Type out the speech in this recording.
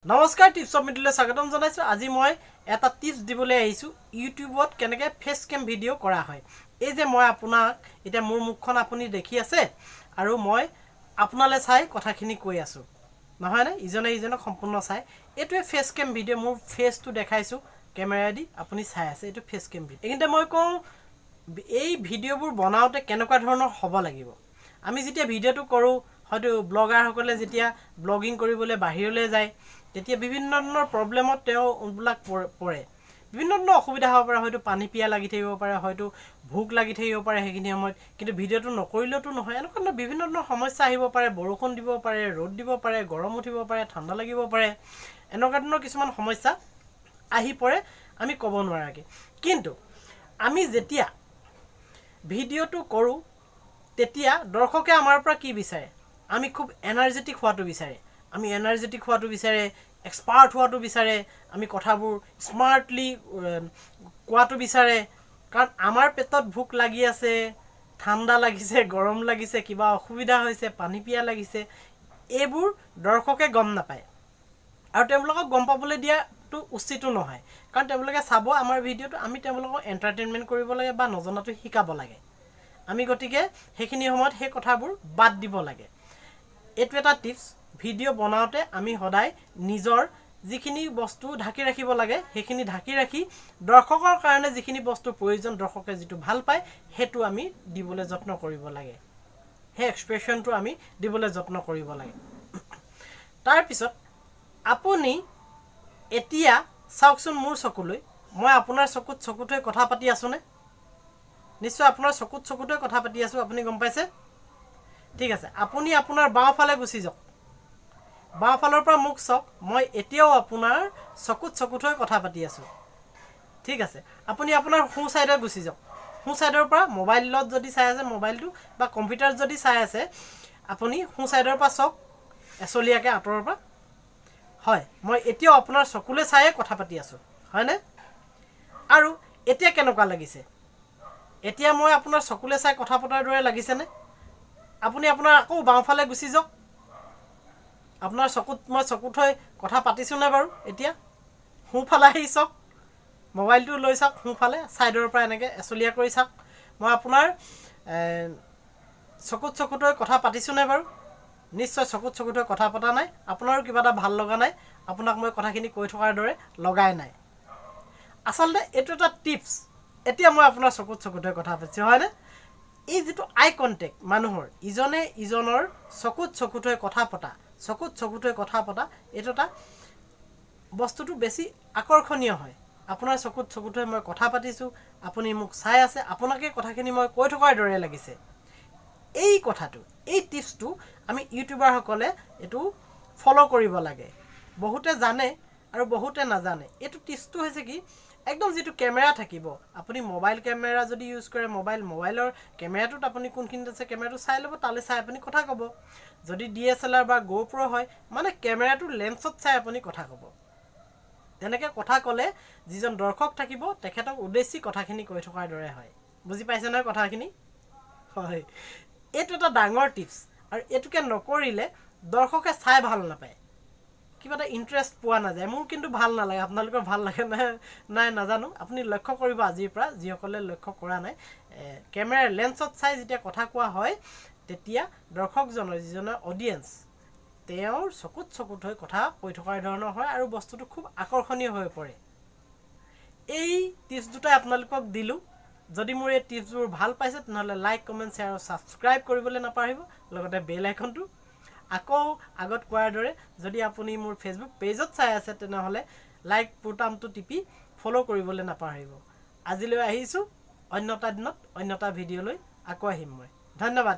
নমস্কাৰ tips of মৃদুললৈ স্বাগতম জনাইছো। আজি মই এটা টিপছ দিবলৈ আহিছো ইউটিউবত কেনেকৈ ফেস ক্যাম ভিডিও কৰা হয়। এই যে মই আপোনাক এতিয়া মোৰ মুখখন আপুনি দেখি আছে আৰু মই আপোনালৈ চাই কথাখিনি কৈ আছো নহয় নে, ইজনে ইজনক সম্পূৰ্ণ চাই। এইটোৱে ফেস ক্যাম ভিডিও, মোৰ ফেসটো দেখাইছো কেমেৰা দি, আপুনি চাই আছে, এইটো ফেস ক্যাম ভিডিও। এইখিনিতে মই কওঁ এই ভিডিওবোৰ বনাওঁতে কেনেকুৱা ধৰণৰ হ'ব লাগিব। আমি যেতিয়া ভিডিওটো কৰোঁ, হয়তো ব্লগাৰসকলে যেতিয়া ব্লগিং কৰিবলৈ বাহিৰলৈ যায় তেতিয়া বিভিন্ন ধৰণৰ প্ৰব্লেমত তেওঁবিলাক পৰে, বিভিন্ন ধৰণৰ অসুবিধা হ'ব পাৰে, হয়তো পানী পিয়া লাগি থাকিব পাৰে, হয়তো ভোক লাগি থাকিব পাৰে সেইখিনি সময়ত, কিন্তু ভিডিওটো নকৰিলেতো নহয়। এনেকুৱা ধৰণৰ বিভিন্ন ধৰণৰ সমস্যা আহিব পাৰে, বৰষুণ দিব পাৰে, ৰ'দ দিব পাৰে, গৰম উঠিব পাৰে, ঠাণ্ডা লাগিব পাৰে, এনেকুৱা ধৰণৰ কিছুমান সমস্যা আহি পৰে আমি ক'ব নোৱাৰাকৈ। কিন্তু আমি যেতিয়া ভিডিওটো কৰোঁ তেতিয়া দৰ্শকে আমাৰ পৰা কি বিচাৰে, আমি খুব এনাৰ্জেটিক হোৱাটো বিচাৰে, আমি এনাৰ্জেটিক হোৱাটো বিচাৰে, এক্সপাৰ্ট হোৱাটো বিচাৰে, আমি কথাবোৰ স্মাৰ্টলি কোৱাটো বিচাৰে। কাৰণ আমাৰ পেটত ভোক লাগি আছে, ঠাণ্ডা লাগিছে, গৰম লাগিছে, কিবা অসুবিধা হৈছে, পানী পিয়া লাগিছে, এইবোৰ দৰ্শকে গম নাপায় আৰু তেওঁলোকক গম পাবলৈ দিয়াটো উচিতো নহয়। কাৰণ তেওঁলোকে চাব আমাৰ ভিডিওটো, আমি তেওঁলোকক এণ্টাৰটেইনমেণ্ট কৰিব লাগে বা নজনাটো শিকাব লাগে। আমি গতিকে সেইখিনি সময়ত সেই কথাবোৰ বাদ দিব লাগে। এইটো এটা টিপছ, ভিডিও বনাওঁতে আমি সদায় নিজৰ যিখিনি বস্তু ঢাকি ৰাখিব লাগে সেইখিনি ঢাকি ৰাখি দৰ্শকৰ কাৰণে যিখিনি বস্তুৰ প্ৰয়োজন, দৰ্শকে যিটো ভাল পায় সেইটো আমি দিবলৈ যত্ন কৰিব লাগে, সেই এক্সপ্ৰেশ্যনটো আমি দিবলৈ যত্ন কৰিব লাগে। তাৰপিছত আপুনি এতিয়া চাওকচোন মোৰ চকুলৈ, মই আপোনাৰ চকুত চকুটোৱে কথা পাতি আছোনে? নিশ্চয় আপোনাৰ চকুত চকুটোৱে কথা পাতি আছোঁ, আপুনি গম পাইছে? ঠিক আছে, আপুনি আপোনাৰ বাওঁফালে গুচি যাওক, বাওঁফালৰ পৰা মোক চাওক, মই এতিয়াও আপোনাৰ চকুত চকুত হৈ কথা পাতি আছোঁ। ঠিক আছে, আপুনি আপোনাৰ সোঁ ছাইডত গুচি যাওক, সোঁ ছাইডৰ পৰা মোবাইলত যদি চাই আছে, মোবাইলটো বা কম্পিউটাৰত যদি চাই আছে, আপুনি সোঁ ছাইডৰ পৰা চাওক, এচলীয়াকৈ আঁতৰৰ পৰা। হয়, মই এতিয়াও আপোনাৰ চকুলৈ চায়ে কথা পাতি আছোঁ, হয়নে? আৰু এতিয়া কেনেকুৱা লাগিছে? এতিয়া মই আপোনাৰ চকুলৈ চাই কথা পতাৰ দৰে লাগিছেনে? আপুনি আপোনাৰ আকৌ বাওঁফালে গুচি যাওক, আপোনাৰ চকুত মই চকুত হৈ কথা পাতিছোঁনে বাৰু? এতিয়া সোঁফালে আহি চাওক, মোবাইলটো লৈ চাওক, সোঁফালে ছাইডৰ পৰা এনেকৈ এচলীয়া কৰি চাওক, মই আপোনাৰ চকুত চকুত হৈ কথা পাতিছোঁনে বাৰু? নিশ্চয় চকুত চকুত হৈ কথা পতা নাই, আপোনাৰো কিবা এটা ভাল লগা নাই, আপোনাক মই কথাখিনি কৈ থকাৰ দৰে লগাই নাই। আচলতে এইটো এটা টিপছ। এতিয়া মই আপোনাৰ চকুত চকুত হৈ কথা পাতিছোঁ, হয়নে? এই যিটো আই কণ্টেক্ট মানুহৰ, ইজনে ইজনৰ চকুত চকুত হৈ কথা পতা, চকুত চকুত হৈ কথা পতা, এইটো এটা বস্তুটো বেছি আকৰ্ষণীয় হয়। আপোনাৰ চকুত চকুত হৈ মই কথা পাতিছোঁ, আপুনি মোক চাই আছে, আপোনাকে কথাখিনি মই কৈ থকাৰ দৰে লাগিছে। এই কথাটো, এই টিপছটো আমি ইউটিউবাৰসকলে এইটো ফ'ল' কৰিব লাগে। বহুতে জানে আৰু বহুতে নাজানে। এইটো টিপছটো হৈছে কি, একদম যিটো কেমেৰা থাকিব, আপুনি মোবাইল কেমেৰা যদি ইউজ কৰে, মোবাইলৰ কেমেৰাটোত আপুনি কোনখিনিত আছে কেমেৰাটো চাই ল'ব, তালৈ চাই আপুনি কথা ক'ব। যদি DSLR বা GoPro হয়, মানে কেমেৰাটোৰ লেন্সত চাই আপুনি কথা ক'ব। তেনেকৈ কথা ক'লে যিজন দৰ্শক থাকিব তেখেতক উদ্দেশ্যি কথাখিনি কৈ থকাৰ দৰে হয়। বুজি পাইছে নহয় কথাখিনি? হয়, এইটো এটা ডাঙৰ টিপছ আৰু এইটোকে নকৰিলে দৰ্শকে চাই ভাল নাপায়, কিবা এটা ইণ্টাৰেষ্ট পোৱা নাযায়। মোৰ কিন্তু ভাল নালাগে, আপোনালোকৰ ভাল লাগে নাই নাজানো, আপুনি লক্ষ্য কৰিব আজিৰ পৰা, যিসকলে লক্ষ্য কৰা নাই, কেমেৰাৰ লেন্সত চাই যেতিয়া কথা কোৱা হয় তেতিয়া দৰ্শকজনৰ যিজনৰ অডিয়েঞ্চ, তেওঁৰ চকুত চকুত হৈ কথা কৈ থকাৰ ধৰণৰ হয় আৰু বস্তুটো খুব আকৰ্ষণীয় হৈ পৰে। এই টিপছ দুটাই আপোনালোকক দিলোঁ। যদি মোৰ এই টিপছবোৰ ভাল পাইছে তেনেহ'লে লাইক, কমেণ্ট, শ্বেয়াৰ আৰু ছাবস্ক্ৰাইব কৰিবলৈ নাপাহৰিব, লগতে বেল আইকনটো। আকৌ আগত কোৱাৰ দৰে যদি আপুনি মোৰ ফেচবুক পেজত চাই আছে তেনেহ'লে লাইক বুটামটো টিপি ফ'ল' কৰিবলৈ নাপাহৰিব। আজিলৈ আহিছোঁ, অন্য এটা দিনত অন্য এটা ভিডিঅ'লৈ আকৌ আহিম মই। ধন্যবাদ।